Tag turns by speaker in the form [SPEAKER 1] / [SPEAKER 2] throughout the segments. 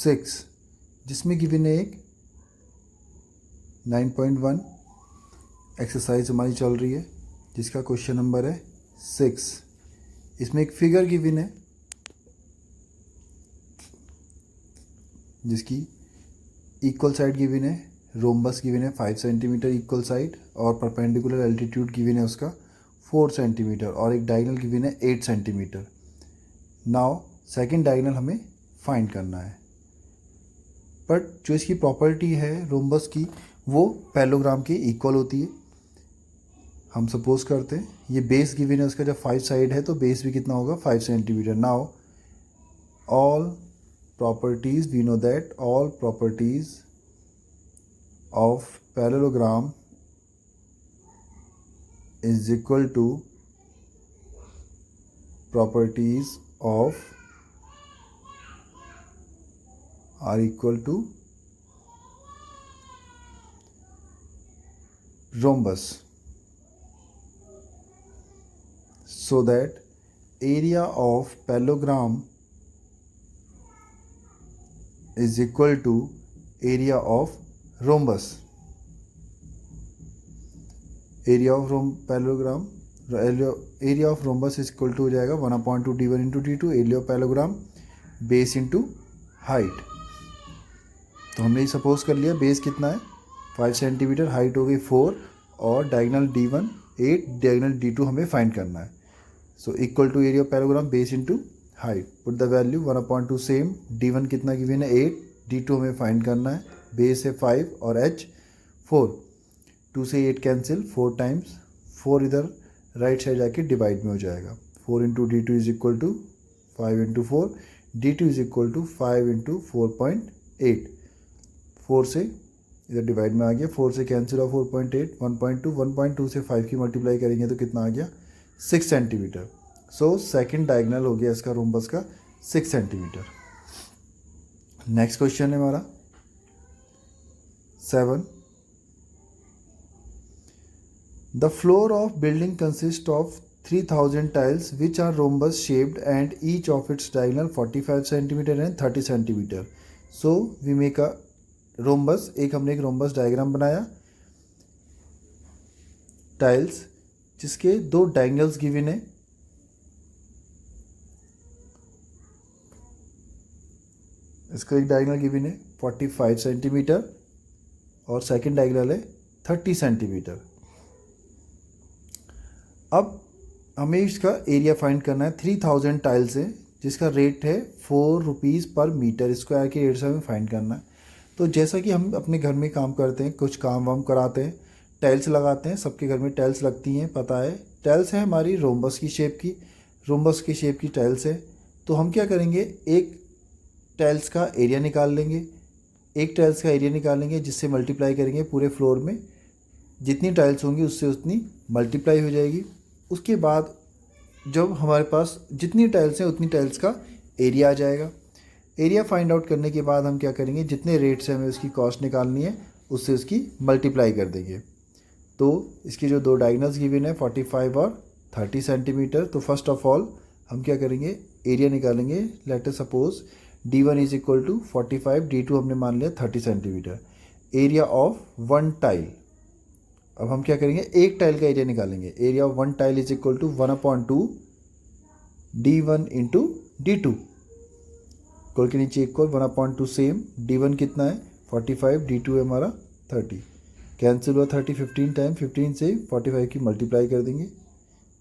[SPEAKER 1] 6, जिसमें गिवन है एक 9.1 एक्सरसाइज हमारी चल रही है, जिसका क्वेश्चन नंबर है 6। इसमें एक फिगर गिवन है जिसकी इक्वल साइड गिवन है, रोम्बस गिवन है 5 सेंटीमीटर इक्वल साइड, और परपेंडिकुलर एल्टीट्यूड गिवन है उसका 4 सेंटीमीटर, और एक डायगोनल गिवन है 8 सेंटीमीटर। नाउ सेकंड डायगोनल हमें फाइंड करना है, बट जो इसकी प्रॉपर्टी है रोम्बस की वो पैरेललोग्राम के इक्वल होती है। हम सपोज करते हैं ये बेस गिवन है उसका, जब 5 साइड है तो बेस भी कितना होगा 5 centimetre. Now all properties, we know that all properties of parallelogram is equal to properties of are equal to rhombus, so that area of parallelogram is equal to area of rhombus. area of parallelogram, area of rhombus is equal to हो जाएगा 1/2 d1 into d2, area of parallelogram base into height। तो हमने suppose कर लिया base कितना है 5 centimetre, height हो गई 4, और डायगोनल d1 8, डायगोनल d2 हमें फाइंड करना है। So equal to area of parallelogram base into height, put the value 1/2 same, d1 कितना गिवन है 8, d2 हमें फाइंड करना है, बेस है 5 और h 4, 2 से 8 कैंसिल, 4 टाइम्स 4 इधर राइट साइड जाके डिवाइड में हो जाएगा, 4 into d2 is equal to 5 into 4, d2 is equal to 5 into 4.8, 4 से इधर डिवाइड में आ गया, 4 से कैंसिल हुआ 4.8, 1.2 से 5 की मल्टीप्लाई करेंगे तो कितना आ गया 6 सेंटीमीटर। सो सेकेंड डायगोनल हो गया इसका रोम्बस का 6 सेंटीमीटर। नेक्स्ट क्वेश्चन है हमारा 7। The floor of building consist of 3000 tiles which are rhombus shaped and each of its diagonal 45 centimetre and 30 centimetre. So we make a rhombus, हमने एक rhombus diagram बनाया tiles जिसके 2 diagonals given है, इसका एक diagonal given है 45 centimetre और second diagonal है 30 सेंटीमीटर। अब हमें इसका एरिया फाइंड करना है, 3000 टाइल्स है जिसका रेट है 4 रुपीज़ पर मीटर स्क्वायर के रेट से हमें फाइंड करना है। तो जैसा कि हम अपने घर में काम करते हैं, कुछ काम वाम कराते हैं, टाइल्स लगाते हैं, सबके घर में टाइल्स लगती हैं, पता है टाइल्स है हमारी रोम्बस की शेप की, रोम्बस की शेप की टाइल्स है। तो हम क्या करेंगे, एक टाइल्स का एरिया निकाल लेंगे, एक टाइल्स का एरिया निकालेंगे जिससे मल्टीप्लाई करेंगे पूरे फ्लोर में, जितनी टाइल्स होंगी उससे उतनी मल्टीप्लाई हो जाएगी। उसके बाद जब हमारे पास जितनी टाइल्स हैं उतनी टाइल्स का एरिया आ जाएगा। एरिया फाइंड आउट करने के बाद हम क्या करेंगे, जितने रेट से हमें उसकी कॉस्ट निकालनी है उससे उसकी मल्टीप्लाई कर देंगे। तो इसके जो 2 डायगोनल्स गिवन है 45 और 30 सेंटीमीटर, तो फर्स्ट ऑफ ऑल हम क्या करेंगे, एरिया निकालेंगे। Let us suppose d1 is equal to 45, d2 हमने मान लिया 30 सेंटीमीटर, एरिया ऑफ 1 टाइल। अब हम क्या करेंगे, एक टाइल का एरिया निकालेंगे, area of 1 tile is equal to 1/2 d1 into d2, equal के नीचे इक्वल 1/2 सेम, d1 कितना है 45, d2 है हमारा 30, कैंसिल हुआ 30 15 टाइम, 15 से 45 की मल्टीप्लाई कर देंगे,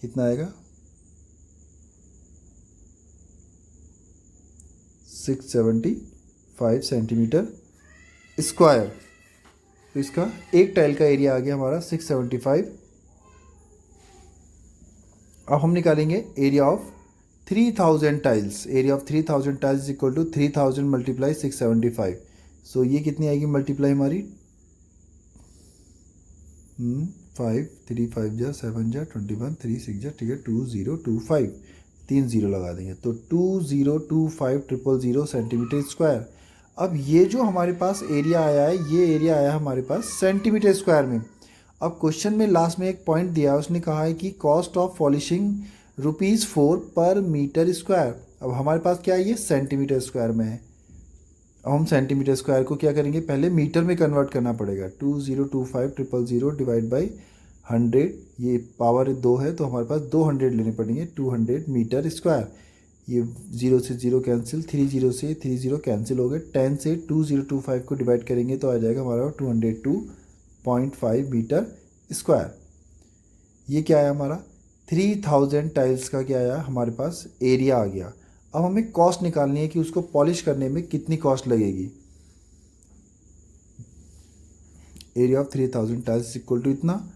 [SPEAKER 1] कितना आएगा 675 सेंटीमीटर स्क्वायर। तो इसका एक टाइल का एरिया आ गया हमारा 675। अब हम निकालेंगे area of 3000 tiles, area of 3000 tiles is equal to 3000 multiply 675। So ये कितनी आएगी मल्टीप्लाई हमारी 5 3 5 जा 7 जा 21 3 6 जा, ठीक है 2025, 3 0 लगा देंगे तो 2025,000 सेंटीमीटर स्क्वायर। अब ये जो हमारे पास एरिया आया है, ये एरिया आया हमारे पास सेंटीमीटर स्क्वायर में। अब क्वेश्चन में लास्ट में एक पॉइंट दिया, उसने कहा है कि cost of polishing ₹4 per meter square. अब हमारे पास क्या है, ये सेंटीमीटर स्क्वायर में है। अब हम सेंटीमीटर स्क्वायर को क्या करेंगे, पहले मीटर में कन्वर्ट करना पड़ेगा। 2025,000 डिवाइड बाई 100, ये पावर 2 है तो हमारे पास 200 लेने पड़ेंगे, 200 मीटर स्क्वायर। ये 0 से 0 कैंसिल, 30 से 30 कैंसिल हो गए। 10 से 2025 को डिवाइड करेंगे तो आ जाएगा हमारा 202.5 मीटर स्क्वायर। ये क्या आया हमारा 3000 टाइल्स का क्या आया हमारे पास एरिया आ गया। अब हमें कॉस्ट निकालनी है कि उसको पॉलिश करने में कितनी कॉस्ट लगेगी। Area of 3000 tiles equal to इतना,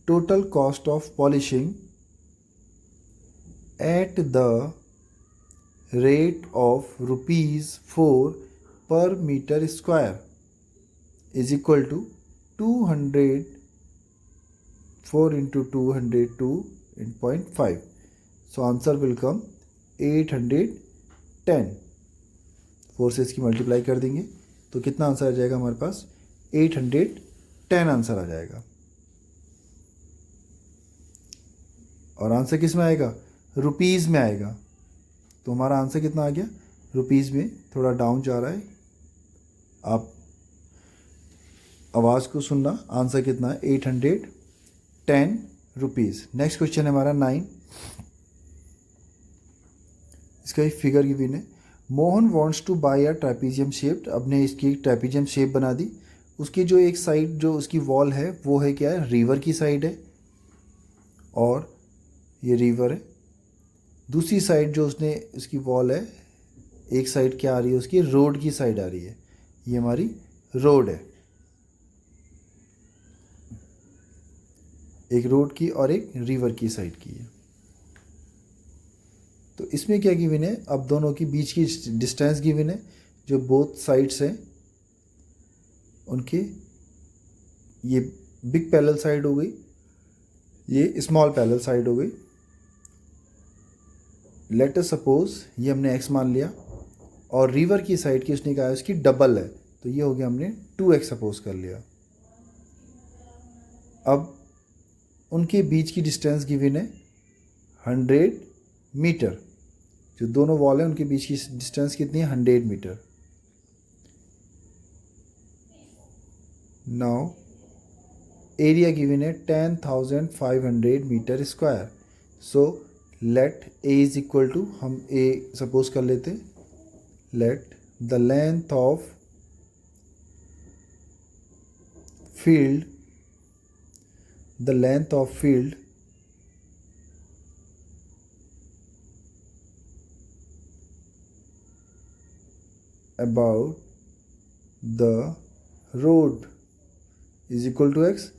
[SPEAKER 1] total cost of polishing at the rate of ₹4 per meter square is equal to 200, 4 into 202.5. So answer will come 810। 4 से इसकी मल्टीप्लाई कर देंगे तो कितना आंसर आ जाएगा हमारे पास, 810 आंसर आ जाएगा। और आंसर किस में आएगा, रुपीज़ में आएगा। तो हमारा आंसर कितना आ गया, रुपीज़ में, थोड़ा डाउन जा रहा है, आप आवाज़ को सुनना। आंसर कितना है, 810 रुपीज़। नेक्स्ट क्वेश्चन है हमारा 9। इसका एक फिगर गिवन है। Mohan wants to buy a trapezium shape. अब ने इसकी ट्रेपीजियम शेप बना दी। उसकी जो एक साइड जो उसकी वॉल है वो है क्या है, रिवर की साइड है, और ये रिवर है। दूसरी साइड जो उसने उसकी वॉल है, एक साइड क्या आ रही है उसकी, रोड की साइड आ रही है। ये हमारी रोड है, एक रोड की और एक रिवर की साइड की है। तो इसमें क्या गिवन है, अब दोनों की बीच की डिस्टेंस गिवन है, जो बोथ साइड्स हैं उनके, ये बिग पैरेलल साइड हो गई, ये स्मॉल पैरेलल साइड हो गई। लेट अस सपोज ये हमने x मान लिया, और रिवर की साइड की उसने कहा उसकी डबल है, तो ये हो गया हमने 2x सपोज कर लिया। अब उनके बीच की डिस्टेंस गिवन है 100 मीटर। जो दोनों वॉल हैं उनके बीच की डिस्टेंस कितनी है, 100 मीटर। नाउ एरिया गिवन है 10,500 metre square. So let A is equal to, हम ए सपोज कर लेते, let the length of field, the length of field about the road is equal to x,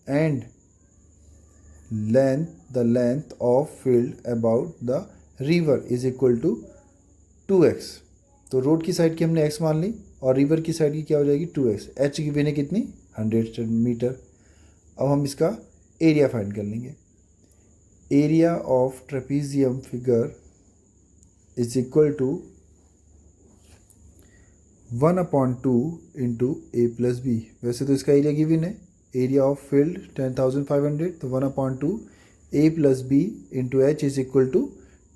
[SPEAKER 1] and the length of field about the river is equal to 2x। तो road की side की हमने x मान ली और river की side की क्या हो जाएगी 2x। h की वैल्यू कितनी, 100 मीटर। अब हम इसका एरिया फाइंड कर लेंगे। Area of trapezium figure is equal to 1/2 into a plus b. वैसे तो इसका एरिया गिवन है, एरिया ऑफ फील्ड 10,500, तो 1/2 a plus b into h is equal to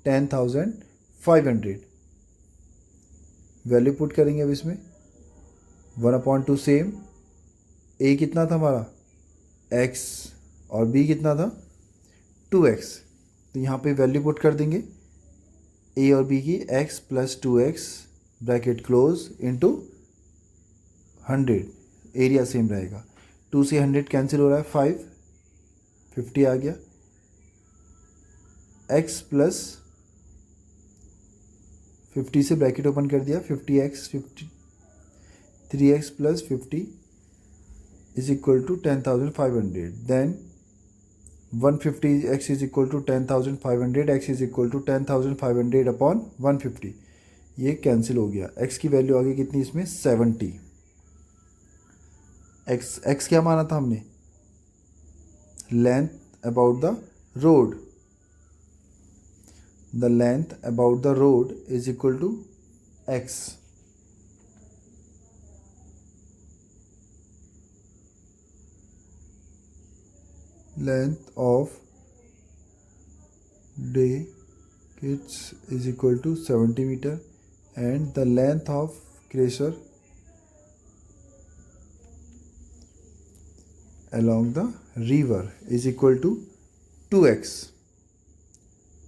[SPEAKER 1] 10,500। Value put करेंगे अब इसमें, 1/2 सेम, ए कितना था हमारा x और b कितना था 2x। तो यहाँ पे वैल्यू पुट कर देंगे a और b की, x + 2x bracket close into 100। Area same रहेगा, 2 से 100 कैंसिल हो रहा है, 50 आ गया। x + 50 से ब्रैकेट ओपन कर दिया, 50x 3x + 50 is equal to 10,500। then 150x is equal to 10,500, x is equal to 10,500 upon 150। ये कैंसिल हो गया, x की वैल्यू आ गई कितनी इसमें 70। x क्या माना था हमने, length about the road, the length about the road is equal to x। length of day kids is equal to 70 meter, and the length of crater along the river is equal to 2x.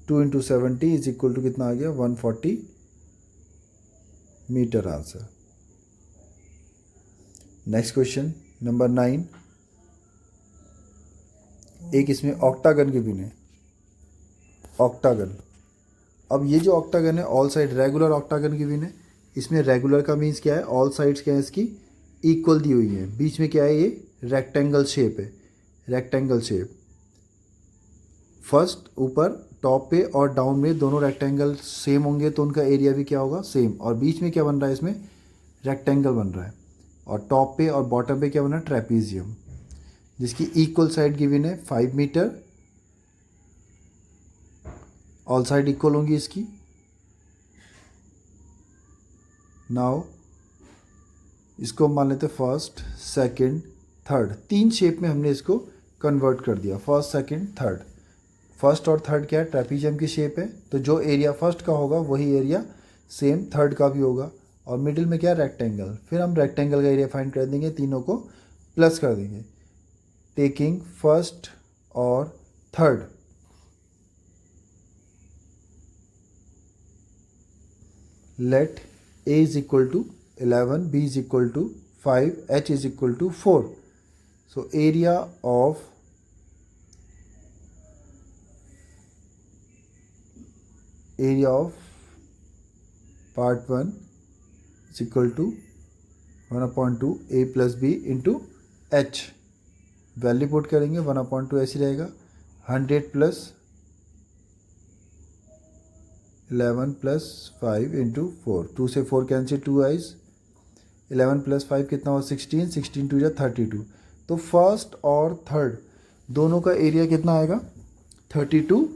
[SPEAKER 1] 2 into 70 is equal to कितना आ गया 140 metre answer. Next question number 9. एक इसमें octagon के बिन है. Octagon. अब ये जो ऑक्टागन है ऑल साइड रेगुलर ऑक्टागन की बिन है. इसमें रेगुलर का मीन्स क्या है, ऑल साइड्स क्या है इसकी इक्वल दी हुई है. बीच में क्या है, ये रेक्टेंगल शेप है. रेक्टेंगल शेप फर्स्ट ऊपर टॉप पे और डाउन में दोनों रेक्टेंगल सेम होंगे तो उनका एरिया भी क्या होगा सेम. और बीच में क्या बन रहा है, इसमें रेक्टेंगल बन रहा है. और टॉप पे और बॉटम पे क्या बन रहा है, ट्रेपीजियम, जिसकी इक्वल साइड गिवन है 5 मीटर. ऑल साइड इक्वल होंगी इसकी. नाउ इसको मान लेते फर्स्ट सेकंड थर्ड. 3 शेप में हमने इसको कन्वर्ट कर दिया. First second third. फर्स्ट और थर्ड क्या है, ट्रेपीजियम की शेप है. तो जो एरिया फर्स्ट का होगा वही एरिया सेम थर्ड का भी होगा. और मिडिल में क्या है, रेक्टेंगल. फिर हम रेक्टेंगल का एरिया फाइंड कर देंगे, तीनों को प्लस कर देंगे. टेकिंग फर्स्ट और third. Let a is equal to 11, b is equal to 5, h is equal to 4. So area of part 1 is equal to 1/2 a plus b into h. Value put करेंगे 1/2 ऐसे रहेगा. 100 plus 11 plus 5 into 4. 2 से 4 cancel, 2 eyes. 11 plus 5 कितना हो, 16. 16 to या 32. तो first और third दोनों का एरिया कितना आएगा, 32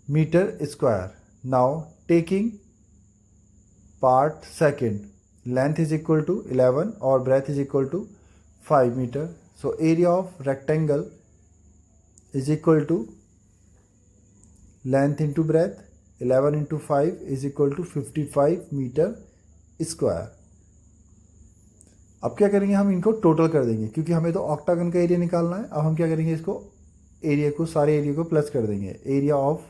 [SPEAKER 1] metre square. Now taking part second, length is equal to 11 और breadth is equal to 5 metre. So area of rectangle is equal to length into breadth. 11 into 5 is equal to 55 metre square. अब क्या करेंगे, हम इनको total कर देंगे क्योंकि हमें तो ऑक्टागन का एरिया निकालना है. अब हम क्या करेंगे, इसको एरिया को सारे एरिया को प्लस कर देंगे. Area of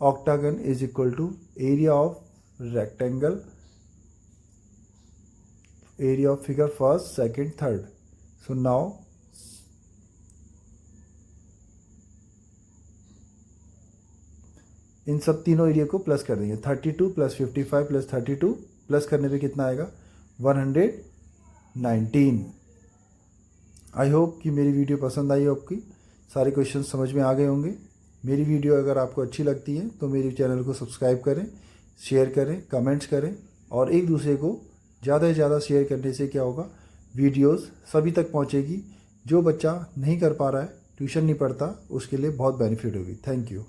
[SPEAKER 1] octagon is equal to area of rectangle, area of figure first second third. So now in सब तीनों एरिया को प्लस कर देंगे. 32 प्लस 55 प्लस 32 प्लस करने पे कितना आएगा, 119. आई होप कि मेरी वीडियो पसंद आई हो आपकी. सारे क्वेश्चन समझ में आ गए होंगे. मेरी वीडियो अगर आपको अच्छी लगती है तो मेरे चैनल को सब्सक्राइब करें, शेयर करें, कमेंट्स करें. और एक दूसरे को ज़्यादा से ज़्यादा शेयर करने से क्या होगा, वीडियोस सभी तक पहुंचेगी. जो बच्चा नहीं कर पा रहा है, ट्यूशन नहीं पढ़ता, उसके लिए बहुत बेनिफिट होगी. Thank you.